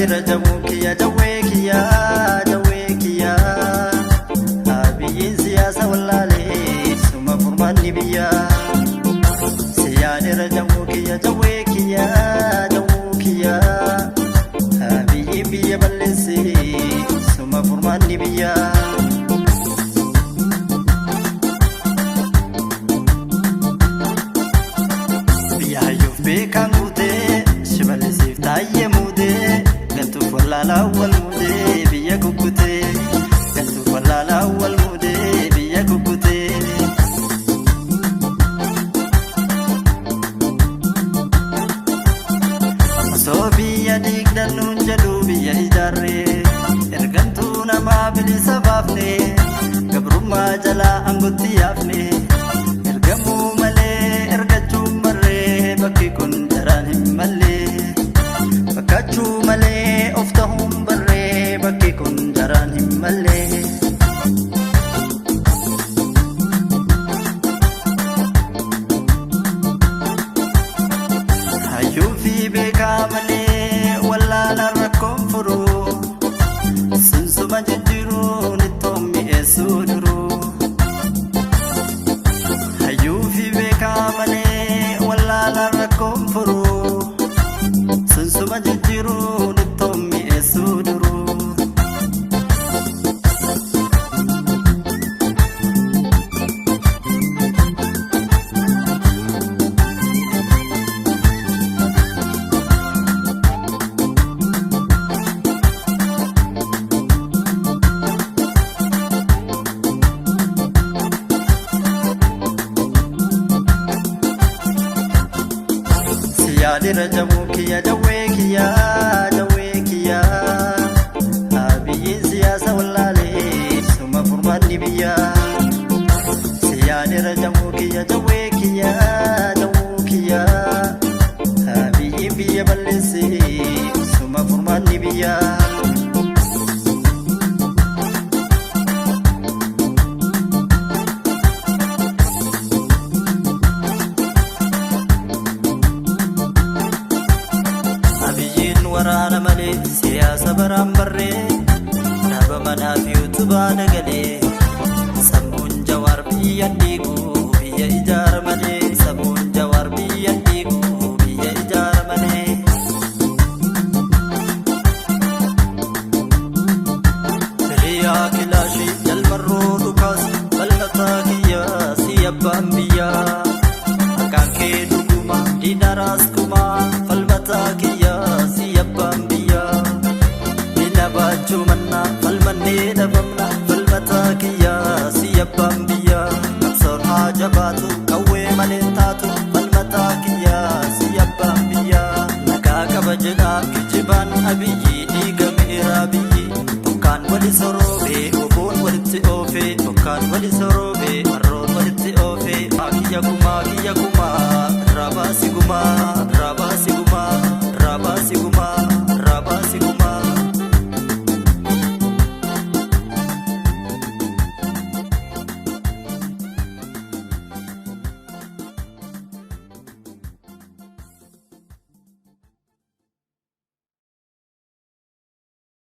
Siyaadira jamuukiya jaweekiya abiyyiin siyaasa wallaalee suma furmaanni biyyaa. Siyaadira jamuukiya jaweekiya abiyyiin biyya balleessee suma furmaanni biyyaa. Biyyaayyuuf beekan guutee shimalisiif taayee muudee galtuuf wallaalaa wal muudee biyya kukkutee galtuuf wallaalaa wal muudee biyya kukkutee. Osoo biyya diigdannuun jedhu biyya ijaarree ergantuu namaa bilisa baafnee gabrummaa jalaa aangotti yaafnee ergamuu malee ergachuun marree bakki kun jaraan hin mallee. Bakkachuu malee of ta'uun barree bakki kun jaraan hin mallee. Hayyuu fi beekaa malee wallaalaan rakkoon furuu sunsuma jijjiiruun ittoon mi'eessuu duruu. Hayyuu fi beekaa malee wallaalaan rakkoon furuu sunsuma jijjiiruun ittoon mi'eessuu duruu. Siyaadira jamuukiya jaweekiya abiyyiin siyaasa wallaalee suma furmaanni biyyaa. Siyaadira jamuukiya jaweekiya abiyyiin biyya balleessee suma furmaanni biyyaa. Waraana malee siyaasa baraan barree dhaaba manaa fi utubaa dagalee sammuun Jawaar biyya diigu biyya ijaara malee sammuun Jawaar biyya diigu biyya ijaara malee. Firiyaa kilaashii jalmarroo dhukaas bal'ataa kiyyaa si abbaan biyyaa maqaan kee dhuguma diinaraas kumaa falmataa kiyyaa si abbaan biyyaa. Diina baachuu mannaa falmannee dhabamna falmataa kiyyaa si abbaan biyyaa. Qabsoon haa jabaatu qawwee malee taatu falmataa kiyyaa si abbaan biyyaa. Nagaa qaba jedhaa kijibaan abiyyii dhiiga mi'iraa biyyi tokkaan wali soroobee oboon walitti oofee tokkaan wali soroobee marroon walitti oofee kiyya kumaa irraa baasi gumaa irraa